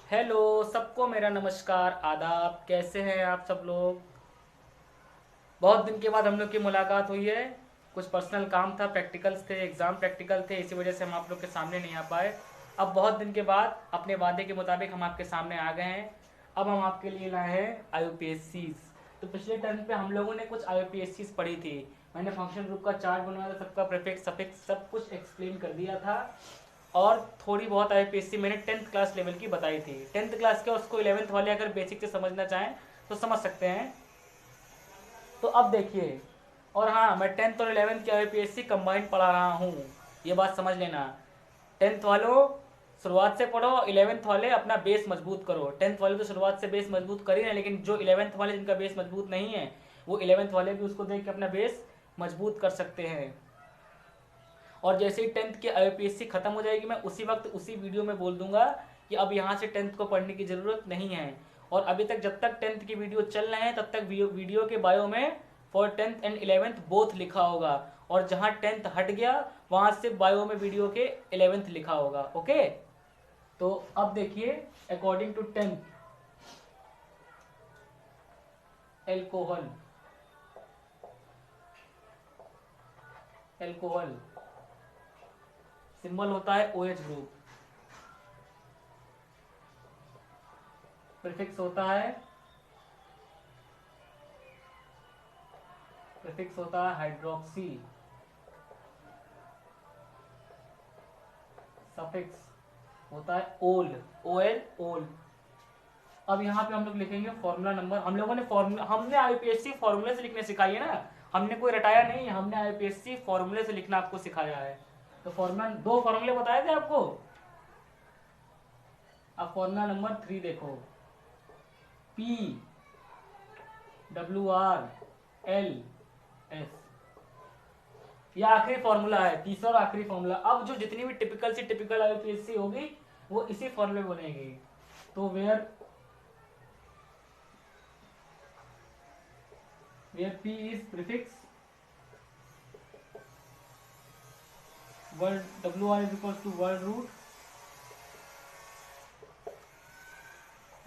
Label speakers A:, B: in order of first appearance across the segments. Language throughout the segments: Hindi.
A: हेलो सबको मेरा नमस्कार आदाब। कैसे हैं आप सब लोग। बहुत दिन के बाद हम लोग की मुलाकात हुई है। कुछ पर्सनल काम था, प्रैक्टिकल्स थे, एग्ज़ाम प्रैक्टिकल थे, इसी वजह से हम आप लोग के सामने नहीं आ पाए। अब बहुत दिन के बाद अपने वादे के मुताबिक हम आपके सामने आ गए हैं। अब हम आपके लिए लाए हैं IUPACs। तो पिछले टर्म पे हम लोगों ने कुछ IUPACs पढ़ी थी। मैंने फंक्शन ग्रुप का चार्ट बनवाया था, सबका प्रीफिक्स सफिक्स सब कुछ एक्सप्लेन कर दिया था। और थोड़ी बहुत IUPAC मैंने 10th क्लास लेवल की बताई थी। 10th क्लास के उसको 11th वाले अगर बेसिक से समझना चाहें तो समझ सकते हैं। तो अब देखिए, और हाँ, मैं 10th और 11th की IUPAC कंबाइंड पढ़ा रहा हूँ, ये बात समझ लेना। 10th वालों शुरुआत से पढ़ो, 11th वाले अपना बेस मजबूत करो। 10th वाले तो शुरुआत से बेस मजबूत कर ही रहे हैं, लेकिन जो 11th वाले जिनका बेस मजबूत नहीं है वो 11th वाले भी उसको देख के अपना बेस मजबूत कर सकते हैं। और जैसे ही 10th की IUPAC खत्म हो जाएगी, मैं उसी वक्त उसी वीडियो में बोल दूंगा कि अब यहाँ से 10th को पढ़ने की ज़रूरत नहीं है। और अभी तक जब तक 10th की वीडियो चल रहे हैं तब तक वीडियो के बायो में for 10th and 11th both लिखा होगा। और जहाँ 10th हट गया वहाँ से बायो में वीडियो के 11th लिखा होगा। ओके, तो अब देखिए, according to 10th, alcohol, alcohol symbol होता है OH ग्रुप, प्रीफिक्स होता है, प्रीफिक्स होता है हाइड्रोक्सी, सफिक्स होता है ओल, OL ओल। अब यहाँ पे हम लोग लिखेंगे फॉर्मूला नंबर। हम लोगों ने फॉर्मूला, हमने IUPAC फॉर्मूले से लिखने सिखाई है ना, हमने कोई रटाया नहीं है, हमने IUPAC फॉर्मूले से लिखना आपको सिखाया है। तो फॉर्मूला, दो फॉर्मूले बताए थे आपको। अब फॉर्मूला नंबर 3 देखो, PWR L S, ये आखिरी फॉर्मूला है, तीसरा और आखिरी फॉर्मूला। अब जो जितनी भी टिपिकल सी टिपिकल IUPAC होगी वो इसी फॉर्मूले में बनेगी। तो where P is prefix, word WR is equals to word root,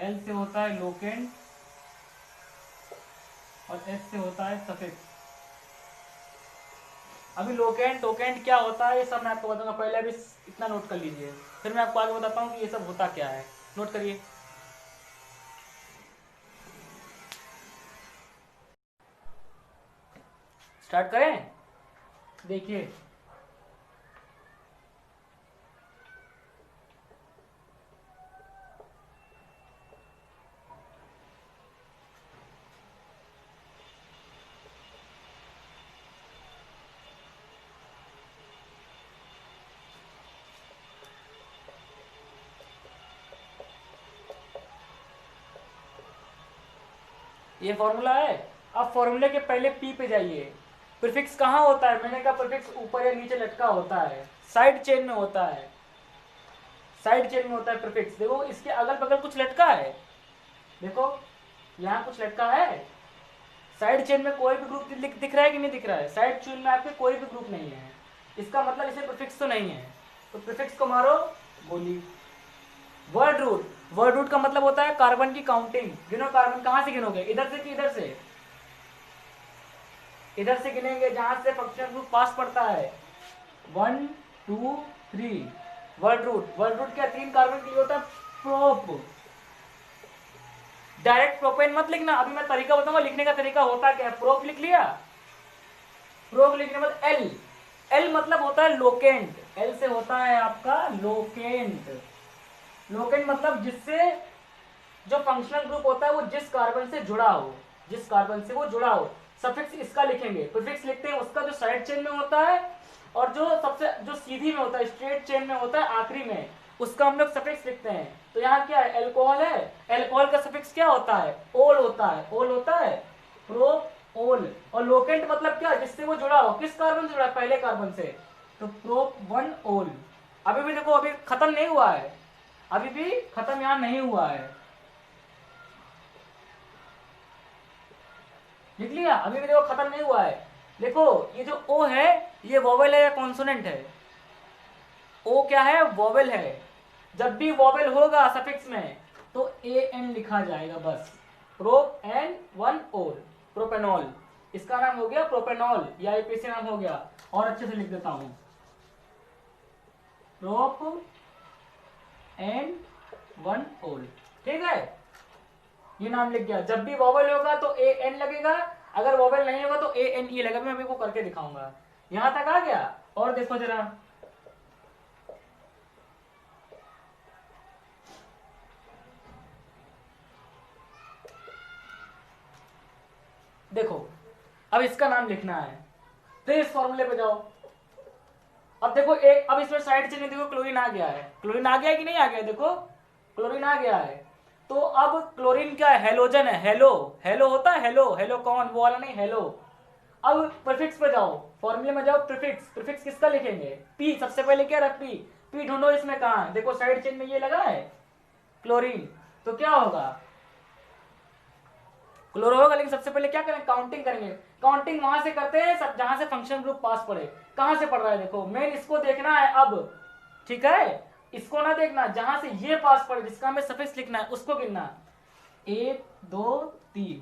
A: L से होता है लोकेंट और S से होता है सफिक्स। अभी लोकेंट टोकेंट क्या होता है ये सब मैं आपको बताऊंगा, पहले अभी इतना नोट कर लीजिए, फिर मैं आपको आगे बताता हूँ कि ये सब होता क्या है। नोट करिए। स्टार्ट करें। देखिए, ये फॉर्मूला है। अब फॉर्मूले के पहले पी पे जाइए। प्रीफिक्स कहाँ होता है, मैंने कहा प्रीफिक्स ऊपर या नीचे लटका होता है, साइड चेन में होता है, साइड चेन में होता है प्रीफिक्स। देखो इसके अगल बगल कुछ लटका है, देखो यहाँ कुछ लटका है। साइड चेन में कोई भी ग्रुप दिख रहा है कि नहीं दिख रहा है, साइड चेन में आपके कोई भी ग्रुप नहीं है, इसका मतलब इसे प्रीफिक्स तो नहीं है। तो प्रीफिक्स को मारो गोली। वर्ड रूट, वर्ड रूट का मतलब होता है कार्बन की काउंटिंग। गिनो कार्बन, कहाँ से गिनोगे, इधर से कि इधर से, इधर से गिनेंगे जहां से फंक्शनल ग्रुप पास पड़ता है। 1 2 3 वर्ड रूट। वर्ड रूट क्या, 3 कार्बन के लिए होता है प्रोप। डायरेक्ट प्रोपेन मत लिखना, अभी मैं तरीका बताऊंगा लिखने का तरीका होता क्या है। प्रोप लिख लिया, प्रोप लिखने के बाद एल, एल मतलब होता है लोकेंट, एल से होता है आपका लोकेंट। लोकेंट मतलब जिससे, जो फंक्शनल ग्रुप होता है वो जिस कार्बन से जुड़ा हो, जिस कार्बन से वो जुड़ा हो। सफिक्स इसका लिखेंगे, प्रीफिक्स लिखते हैं उसका जो साइड चेन में होता है, और जो सबसे जो सीधी में होता है, स्ट्रेट चेन में होता है आखिरी में, उसका हम लोग सफिक्स लिखते हैं। तो यहाँ क्या है, एल्कोहल है, एल्कोहल का सफिक्स क्या होता है, ओल होता है, ओल होता है प्रो ओल। और लोकेंट मतलब क्या, जिससे वो जुड़ा हो, किस कार्बन से जुड़ा है, पहले कार्बन से, तो प्रोप 1 ओल। अभी भी देखो, अभी खत्म नहीं हुआ है, अभी भी खत्म यहाँ नहीं हुआ है, लिख लिया, अभी भी देखो खत्म नहीं हुआ है। देखो ये जो ओ है ये वोवेल है या कॉन्सोनेंट है, ओ क्या है, वोवेल है। जब भी वोवेल होगा सफिक्स में तो AN लिखा जाएगा बस, प्रोपेनॉल, प्रोपेनॉल, इसका नाम हो गया प्रोपेनॉल, या IPC नाम हो गया। और अच्छे से लिख देता हूं, प्रोपेनॉल, ठीक है, ये नाम लिख गया। जब भी वॉवेल होगा तो AN लगेगा, अगर वॉवेल नहीं होगा तो ANE लगेगा। मैं अभी को करके दिखाऊंगा। यहां तक आ गया। और देखो जरा, देखो अब इसका नाम लिखना है, तो इस फॉर्मूले पे जाओ। अब देखो एक, अब इसमें साइड चेन में देखो क्लोरीन आ गया है, क्लोरीन आ गया कि नहीं आ गया, देखो क्लोरीन आ गया है। तो अब क्लोरीन क्या है, हेलोजन है, हेलो, हेलो होता है, हेलो, हेलो कौन, वो वाला नहीं, हेलो। अब प्रीफिक्स पे जाओ, फॉर्मूले में जाओ, प्रीफिक्स, प्रीफिक्स किसका लिखेंगे, पी, सबसे पहले क्या रख, पी, पी ढूंढो इसमें कहां है, देखो साइड चेन में ये लगा है क्लोरीन, तो क्या होगा, क्लोरो होगा। लेकिन सबसे पहले क्या करेंगे, काउंटिंग करेंगे। काउंटिंग वहां से करते हैं सब जहां से फंक्शन ग्रुप पास पड़े। कहां से पड़ रहा है, देखो मेन इसको देखना है अब, ठीक है, इसको ना देखना, जहां से ये पास पड़े जिसका हमें सफिक्स लिखना है उसको गिनना, 1 2 3,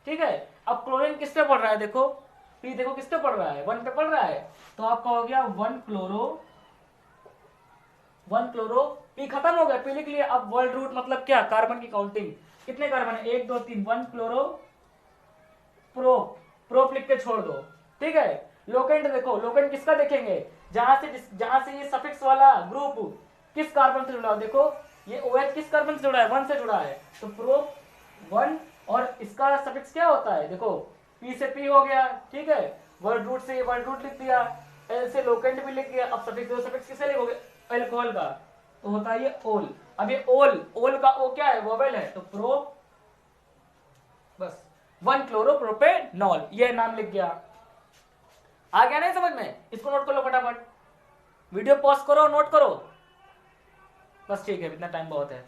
A: ठीक है। अब क्लोरीन किस पे पड़ रहा है, देखो पी, देखो किस पे पड़ रहा है, 1 पे पड़ रहा है, तो आपका हो गया 1 क्लोरो, 1 क्लोरो, पी खत्म हो गया, पी लिख लिया। अब वर्ल्ड रूट मतलब क्या, कार्बन की काउंटिंग, कितने कार्बन है, 1 2 3, 1 क्लोरो, प्रोप, प्रोप लिख के छोड़ दो, ठीक है। लोकेंट देखो, लोकेंट किसका देखेंगे, जहां से ये सफिक्स वाला ग्रुप किस कार्बन से जुड़ा हो, देखो ये OH किस कार्बन से जुड़ा है, 1 से जुड़ा है, तो प्रोप 1, और इसका सफिक्स क्या होता है, देखो P से P हो गया, ठीक है, वर्ड रूट से वर्ड रूट लिख दिया, L से लोकेंट भी लिख दिया। अब सफिक्स, दो सफिक्स किसे लिखोगे, अल्कोहल का, तो होता है ये ओल। अब ये ओल, ओल का ओ क्या है, वोवेल है, तो प्रो, बस 1 क्लोरोप्रोपेनॉल, ये नाम लिख गया। आ गया नहीं समझ में, इसको नोट कर लो फटाफट, वीडियो पॉज करो, नोट करो, बस ठीक है, इतना टाइम बहुत है।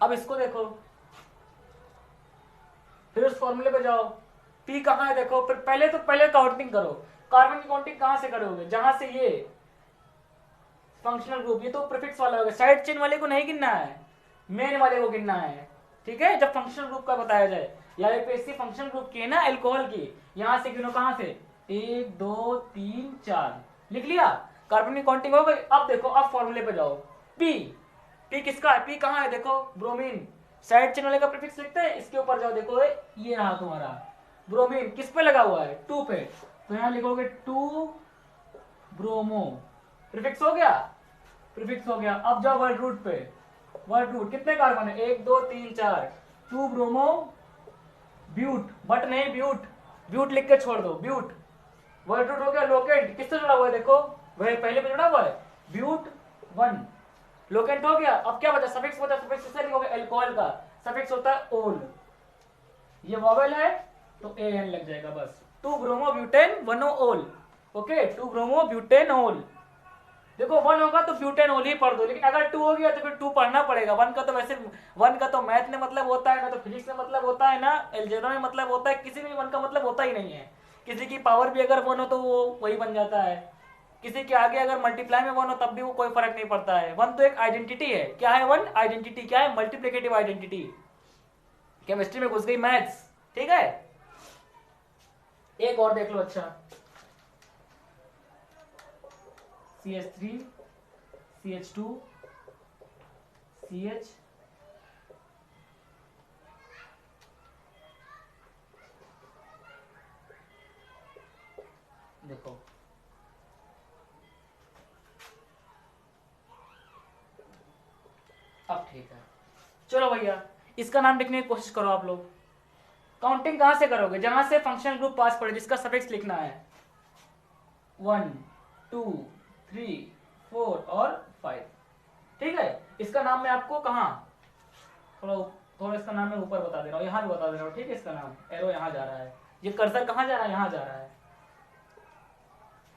A: अब इसको देखो, फिर उस फॉर्मूले पे जाओ, पी कहां है देखो, फिर पहले काउंटिंग करो। कार्बन की काउंटिंग कहां से करोगे, जहां से ये फंक्शनल ग्रुप, ये तो प्रीफिक्स वाला होगा, साइड चेन वाले को नहीं गिनना है, मेन वाले को गिनना है, ठीक है, जब फंक्शनल ग्रुप का बताया जाए। या APC फंक्शनल ग्रुप की है ना, अल्कोहल की, यहां से गिनो, कहां से, 1 2 3 4, लिख लिया, कार्बन की काउंटिंग हो गई। अब देखो, अब फॉर्मूले पे जाओ, पी, पी किसका है, पी कहां है, देखो ब्रोमीन, साइड चेन वाले का प्रीफिक्स लिखते हैं, इसके ऊपर जाओ, देखो ये रहा तुम्हारा ब्रोमीन, किस पे लगा हुआ है, 2 पे, तो यहां लिखोगे 2 ब्रोमो, प्रीफिक्स हो गया, प्रीफिक्स हो गया। अब जाओ वर्ड रूट पे, वर्ड रूट कितने कार्बन है, 1 2 3 4, 2 ब्रोमो ब्यूट, बट नहीं ब्यूट, ब्यूट लिख के छोड़ दो, ब्यूट, वर्ड रूट हो गया। लोकेंट किससे जुड़ा हुआ है, देखो वह पहले पे जुड़ा हुआ है, ब्यूट 1, लोकेंट हो गया। अब क्या बचा, सफिक्स बचा, सफिक्स किससे लिखोगे, अल्कोहल का, सफिक्स होता है ओल, ये वॉवेल है तो AN लग जाएगा बस, 2 ब्रोमो ब्यूटेन 1 ओल, ओके, 2 ब्रोमो ब्यूटेनॉल। देखो 1 होगा तो ब्यूटेनॉल ही पढ़ दो, लेकिन अगर 2 हो गया तो फिर 2 पढ़ना पड़ेगा। 1 का तो वैसे, 1 का तो मैथ में मतलब होता है ना, तो फिजिक्स में मतलब होता है ना, अलजेब्रा में मतलब होता है, किसी में 1 का मतलब होता ही नहीं है। किसी की पावर भी अगर 1 हो तो वो वही बन जाता है, किसी के आगे अगर मल्टीप्लाई में 1 हो तब भी वो कोई फर्क नहीं पड़ता है। 1 तो एक आइडेंटिटी है, क्या है 1, आइडेंटिटी, क्या है, मल्टीप्लिकेटिव आइडेंटिटी। केमिस्ट्री में घुस गई मैथ्स, ठीक है। एक और देख लो, अच्छा CH3 CH2 CH, देखो अब ठीक है, चलो भैया इसका नाम लिखने की कोशिश करो आप लोग। काउंटिंग कहां से करोगे, जहां से फंक्शनल ग्रुप पास पड़े, जिसका सफिक्स लिखना है, 1 2 3 4 और 5, ठीक है। इसका नाम मैं आपको कहा, थोड़ा थोड़ा इसका नाम मैं ऊपर बता दे रहा हूँ, यहाँ भी बता दे रहा हूँ, ठीक है। इसका नाम एरो यहाँ जा रहा है, ये कर्सर कहाँ जा रहा है, यहाँ जा रहा है।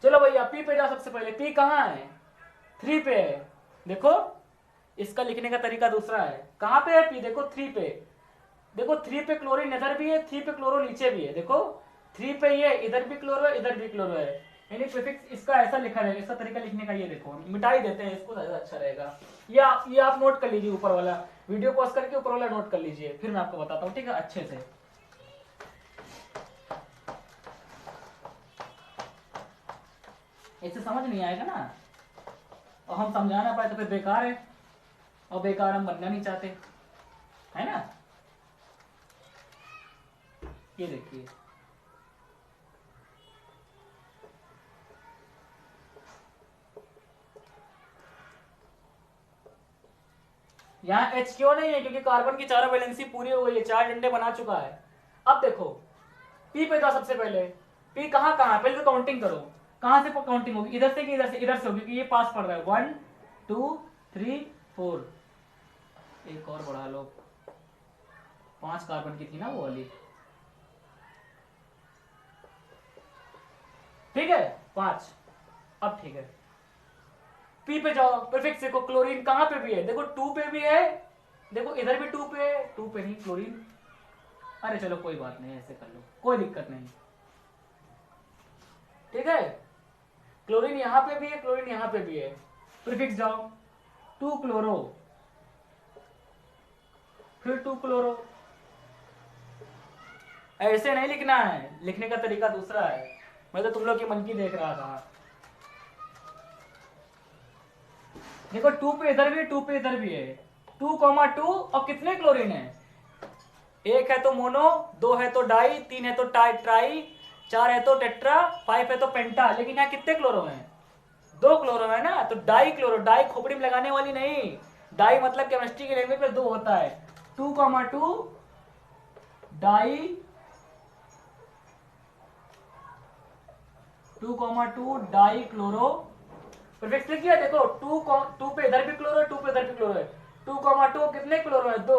A: चलो भैया पी पे जाओ सबसे पहले। पी कहाँ है, 3 पे है। देखो इसका लिखने का तरीका दूसरा है। कहाँ पे है पी, देखो 3 पे। देखो 3 पे क्लोरीन इधर भी है, 3 पे क्लोरो नीचे भी है। देखो 3 पे ये इधर भी क्लोरो है, इधर भी क्लोरो है, यानी प्रीफिक्स इसका ऐसा लिखा रहेगा। इसका तरीका लिखने का ये देखो, मिटा ही देते हैं इसको, ज्यादा अच्छा रहेगा। ये आप नोट कर लीजिए, ऊपर वाला वीडियो पॉज करके ऊपर वाला नोट कर लीजिए, फिर मैं आपको बताता हूँ, ठीक है, अच्छे से। इससे समझ नहीं आएगा ना, और हम समझा ना पाए तो फिर बेकार है, और बेकार हम बनना नहीं चाहते, है ना। ये देखिए यहाँ H क्यों नहीं है, क्योंकि कार्बन की चारों वैलेंसी पूरी हो गई है, 4 डंडे बना चुका है। अब देखो P पे जाओ सबसे पहले। P कहाँ कहाँ, पहले तो काउंटिंग करो, कहाँ से काउंटिंग होगी, इधर से कि इधर से, इधर से होगी, क्योंकि ये पास पड़ रहा है। 1 2 3 4, एक और बढ़ा लो, 5 कार्बन की थी ना वो वाली, ठीक है 5। अब ठीक है, पी पे जाओ, प्रीफिक्स देखो, क्लोरीन कहाँ पे भी है, देखो 2 पे भी है, देखो इधर भी 2 पे है, 2 पे नहीं क्लोरीन। अरे चलो कोई बात नहीं, ऐसे कर लो, कोई दिक्कत नहीं, ठीक है। क्लोरीन यहाँ पे भी है, क्लोरीन यहाँ पे भी है, प्रीफिक्स जाओ, 2 क्लोरो, फिर 2 क्लोरो। ऐसे नहीं लिखना है, लिखने का तरीका दूसरा है, मैं तो तुम लोग की मन की देख रहा था। देखो 2 पे इधर भी है, 2 पे इधर भी है, 2,2, और कितने क्लोरीन है, 1 है तो मोनो, 2 है तो डाई, 3 है तो ट्राई, 4 है तो टेट्रा, 5 है तो पेंटा। लेकिन यहाँ कितने क्लोरो हैं, 2 क्लोरो है ना, तो डाई क्लोरो, डाई खोपड़ी में लगाने वाली नहीं, डाई मतलब केमिस्ट्री की लैंग्वेज में 2 होता है। 2,2 डाई, 2,2 डाई क्लोरो, प्रीफिक्स लिख दिया। देखो 2 पे इधर भी क्लोरो है, 2 पे इधर भी क्लोरो है, 2,2 कितने क्लोरो है, 2,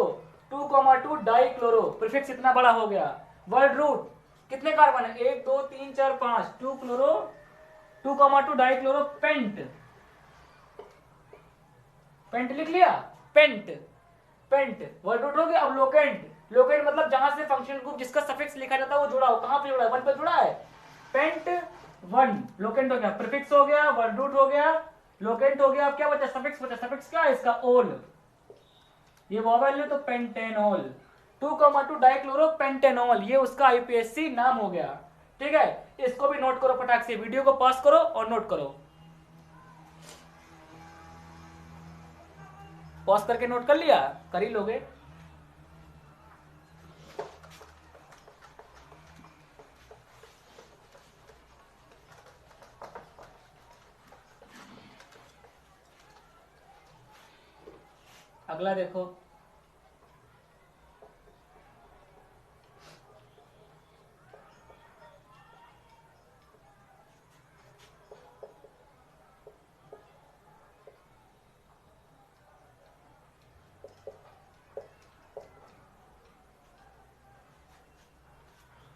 A: 2,2 डाई क्लोरो, प्रीफिक्स इतना बड़ा हो गया। वर्ड रूट कितने कार्बन है, 1 2 3 4 5, 2 chloro, 2,2 di chloro, pent, pent लिख लिया, पेंट, पेंट वर्ड रूट हो गया। अब लोकेंट, लोकेंट मतलब जहां से फंक्शन ग्रुप जिसका सफिक्स लिखा जाता है वो जुड़ा हो, कहां पे जुड़ा है, 1 पे जुड़ा है, पेंट 1, लोकेंट हो गया, प्रीफिक्स हो गया, वर्ड रूट हो गया, लोकेंट हो गया। अब क्या बचा, सफिक्स बचा, सफिक्स क्या है इसका, ओल, ये वोवेल है तो पेंटेनॉल, 2,2 डाइक्लोरो पेंटेनॉल, ये उसका आईपीएससी नाम हो गया, ठीक है। इसको भी नोट करो फटाक से, वीडियो को पॉज करो और नोट करो, पॉज करके नोट कर लिया, कर ही लोगे। अगला देखो,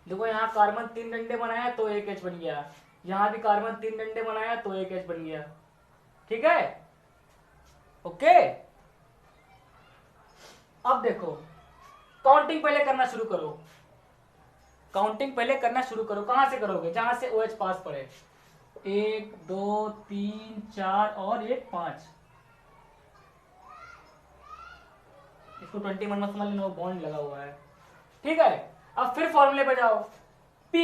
A: देखो यहाँ कार्बन 3 डंडे बनाया तो 1 H बन गया, यहाँ भी कार्बन 3 डंडे बनाया तो 1 H बन गया, ठीक है, ओके। अब देखो काउंटिंग पहले करना शुरू करो, काउंटिंग पहले करना शुरू करो, कहां से करोगे, जहां से OH पास पड़े, 1 2 3 4 और 1 5, इसको 21 मत समझ लेना, बॉन्ड लगा हुआ है, ठीक है। अब फिर फॉर्मूले पे जाओ, P।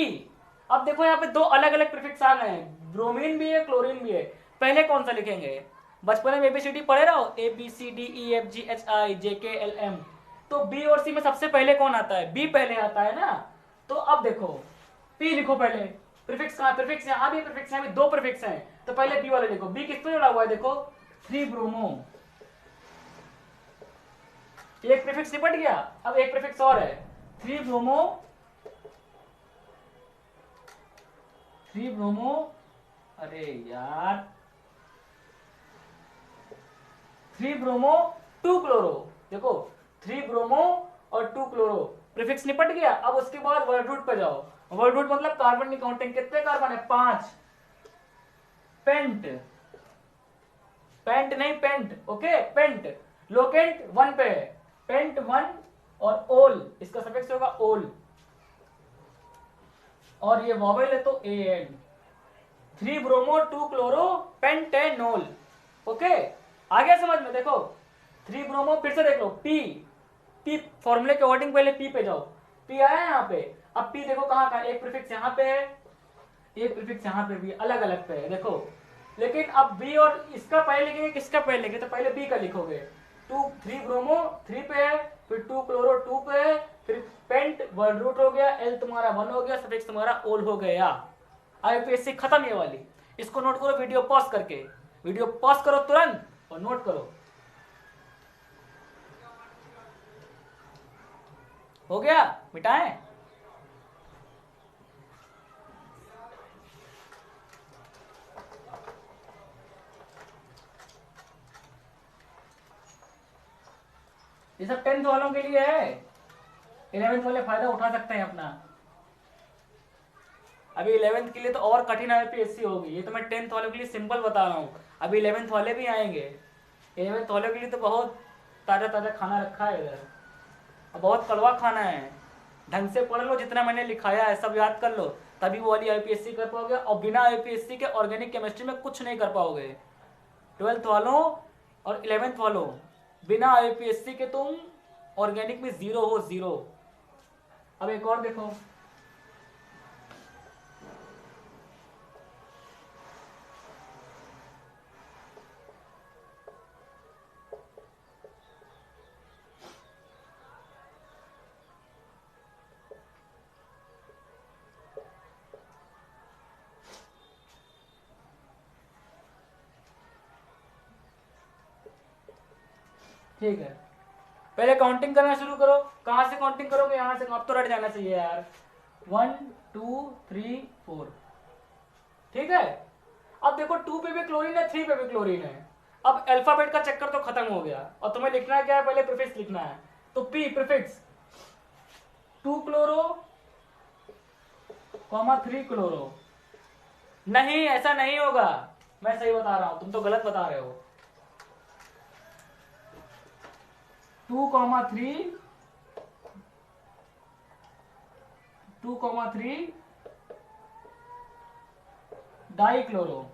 A: अब देखो यहाँ पे 2 अलग अलग प्रीफिक्स आ गए हैं, ब्रोमीन भी है क्लोरीन भी है, पहले कौन सा लिखेंगे, बचपन में एबीसीडी पढ़े रहो, ABCDEFGHIJKLM, तो बी और सी में सबसे पहले कौन आता है, बी पहले आता है ना। तो अब देखो P लिखो पहले, प्रीफिक्स कहाँ, प्रीफिक्स यहाँ भी प्रीफिक्स, यहाँ भी 2 प्रीफिक्स हैं, तो पहले बी वाले लिखो। बी किस पे जुड़ा हुआ है, देखो 3 ब्रोमो, एक प्रीफिक्स निपट गया, अब एक प्रीफिक्स और है, 3 ब्रोमो, 3 ब्रोमो, अरे यार 3 ब्रोमो 2 क्लोरो, देखो 3 ब्रोमो और 2 क्लोरो, प्रीफिक्स निपट गया। अब उसके बाद वर्ड रूट पे जाओ। वर्ड रूट मतलब कार्बन की काउंटिंग, कितने कार्बन है? 5। पेंट, पेंट नहीं पेंट, ओके पेंट। लोकेंट 1 पे है, पेंट 1। और ओल, इसका सफिक्स होगा ओल, और ये वॉवेल है तो A N. 3 bromo 2 chloro पेंटेनोल, okay आ गया समझ में? देखो 3 ब्रोमो, फिर से देख लो पी, पी फॉर्मूले के अकॉर्डिंग पहले पी पे जाओ। पी आया है यहाँ पे। अब पी देखो कहाँ का, एक प्रीफिक्स यहाँ पे है, एक प्रीफिक्स यहाँ पे भी अलग अलग पे है, देखो। लेकिन अब बी और इसका पहले लिखेंगे, किसका पहले लिखेंगे? तो पहले बी का लिखोगे। 3 ब्रोमो 3 पे है, फिर 2 क्लोरो 2 पे है, फिर पेंट वर्ड रूट हो गया, एल तुम्हारा 1 हो गया, सफिक्स तुम्हारा ओल हो गया। आईपीएससी खत्म ये वाली। इसको नोट करो वीडियो पॉज करके, वीडियो पॉज करो तुरंत और नोट करो। हो गया? मिटाएं? ये सब 10th वालों के लिए है, 11th वाले फायदा उठा सकते हैं अपना। अभी 11th के लिए तो और कठिन आईपीएससी होगी, ये तो मैं 10th वालों के लिए सिंपल बता रहा हूँ। अभी 11th वाले भी आएंगे, 11th वालों के लिए तो बहुत ताजा ताजा खाना रखा है इधर, बहुत कड़वा खाना है। ढंग से पढ़ लो, जितना मैंने लिखाया है सब याद कर लो, तभी वो वाली आईपीएससी कर पाओगे। और बिना आईपीएससी के ऑर्गेनिक केमिस्ट्री में कुछ नहीं कर पाओगे। 12th वालों और 11th वालों, बिना आईपीएससी के तुम ऑर्गेनिक में 0 हो, 0। अब एक और देखो, ठीक है पहले काउंटिंग करना शुरू करो। कहां से काउंटिंग करोगे? यहां से। अब तो रट जाना चाहिए यार। 1 2 3 4, ठीक है। अब देखो 2 पे भी क्लोरीन है, 3 पे भी क्लोरीन है। अब अल्फाबेट का चक्कर तो खत्म हो गया, और तुम्हें लिखना क्या है? पहले प्रीफिक्स लिखना है। तो P prefix 2 chloro comma 3 chloro. नहीं, ऐसा नहीं होगा, मैं सही बता रहा हूं, तुम तो गलत बता रहे हो। 2,3 डाई क्लोरो।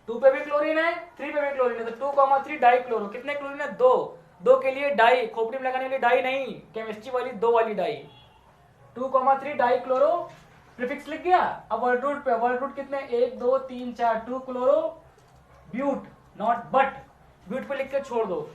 A: 2 पे भी क्लोरीन है, 3 पे भी क्लोरीन है, तो 2,3 डाई क्लोरो। कितने क्लोरीन है? 2। 2 के लिए डाई, खोपड़ी में लगाने के लिए डाई नहीं, केमिस्ट्री वाली 2 वाली डाई। 2,3 डाई क्लोरो, प्रीफिक्स लिख गया। अब वर्ड रूट पे, वर्ड रूट कितने? 1 2 3 4, 2 chloro but, not but, but पे लिख के छोड़ दो,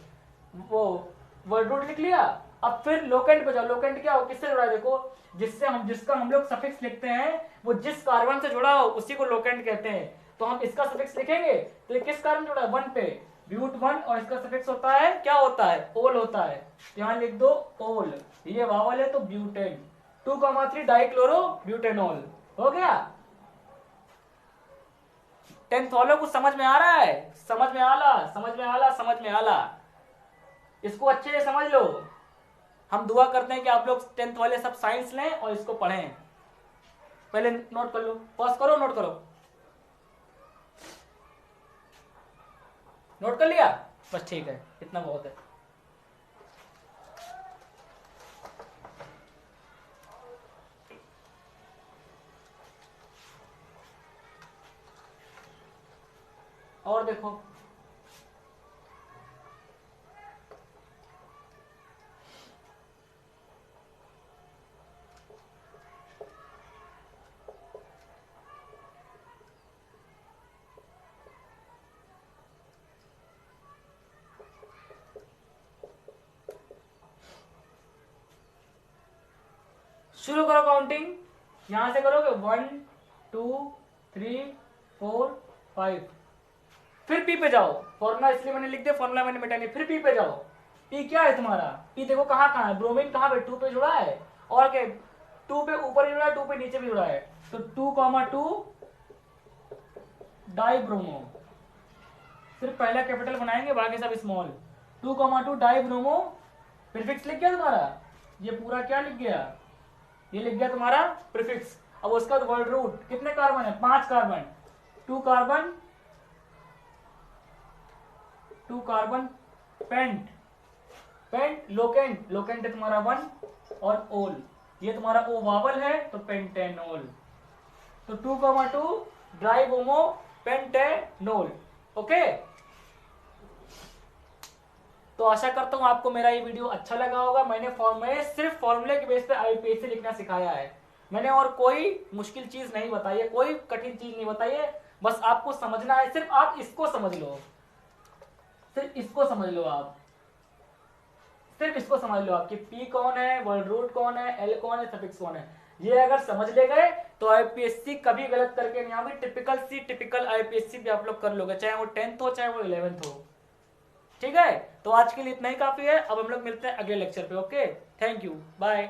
A: वो वर्ड रूट लिख लिया। अब फिर लोकेंट पे जाओ। लोकेंट क्या हो, किससे जुड़ा है? देखो जिसका हम लोग सफिक्स लिखते हैं, वो जिस कार्बन से जुड़ा हो उसी को लोकेंट कहते हैं। तो हम इसका सफिक्स लिखेंगे तो ये किस कार्बन जुड़ा है? 1 पे, ब्यूट 1, और इसका सफिक्स होता है, क्या होता है? ओल होता है। तो यहाँ लिख दो ओल, ये वावल है तो ब्यूटेन। 2,3 डाइक्लोरो ब्यूटेनॉल हो गया। 10th वालों को समझ में आ रहा है? समझ में आला, समझ में आला, समझ में आला। इसको अच्छे से समझ लो। हम दुआ करते हैं कि आप लोग 10th वाले सब साइंस लें और इसको पढ़ें। पहले नोट कर लो, पॉज करो, नोट करो। नोट कर लिया? बस ठीक है, इतना बहुत है। और देखो, शुरू करो काउंटिंग। यहां से करोगे 1 2 3 4 5। फिर पी पे जाओ। फॉर्मूला इसलिए मैंने लिख दिया, फॉर्मूला मैंने मिटा नहीं। फिर पी पे जाओ। पी क्या है तुम्हारा? पी देखो कहाँ कहाँ है। ब्रोमीन कहाँ पे? 2 पे जुड़ा है, और क्या 2 पे ऊपर भी जुड़ा है, 2 पे नीचे भी जुड़ा है। तो 2,2 डाई ब्रोमो, सिर्फ पहला कैपिटल बनाएंगे, बाकी सब स्मॉल। 2,2 डाई ब्रोमो, प्रीफिक्स लिख गया तुम्हारा। ये पूरा क्या लिख गया, ये लिख गया तुम्हारा प्रीफिक्स। अब उसका वर्ड रूट कितने कार्बन है, 5 carbon, 2 carbon, 2 carbon pent, pent locant, locant है तुम्हारा 1 और ओल, ये तुम्हारा ओ वावल है तो पेंटेनोल। तो 2,2 ड्राई ब्रोमो पेंटेनोल। ओके, तो आशा करता हूं आपको मेरा ये वीडियो अच्छा लगा होगा। मैंने सिर्फ फॉर्मूले के बेस पे आईपीएससी लिखना सिखाया है, मैंने और कोई मुश्किल चीज नहीं बताई है, कोई कठिन चीज नहीं बताई है, बस आपको समझना है, सिर्फ आप इसको समझ लो, सिर्फ इसको समझ लो आप, सिर्फ इसको समझ लो आप कि पी कौन है, वर्ड रूट कौन है, एल कौन है, सफिक्स कौन है। ये अगर समझ ले गए तो आईपीएससी कभी गलत करके नहीं आओगे, टिपिकल सी टिपिकल आईपीएससी भी आप लोग कर लोगे, चाहे वो 10th हो चाहे वो 11th हो। ठीक है, तो आज के लिए इतना ही काफी है। अब हम लोग मिलते हैं अगले लेक्चर पे। Okay, thank you, bye.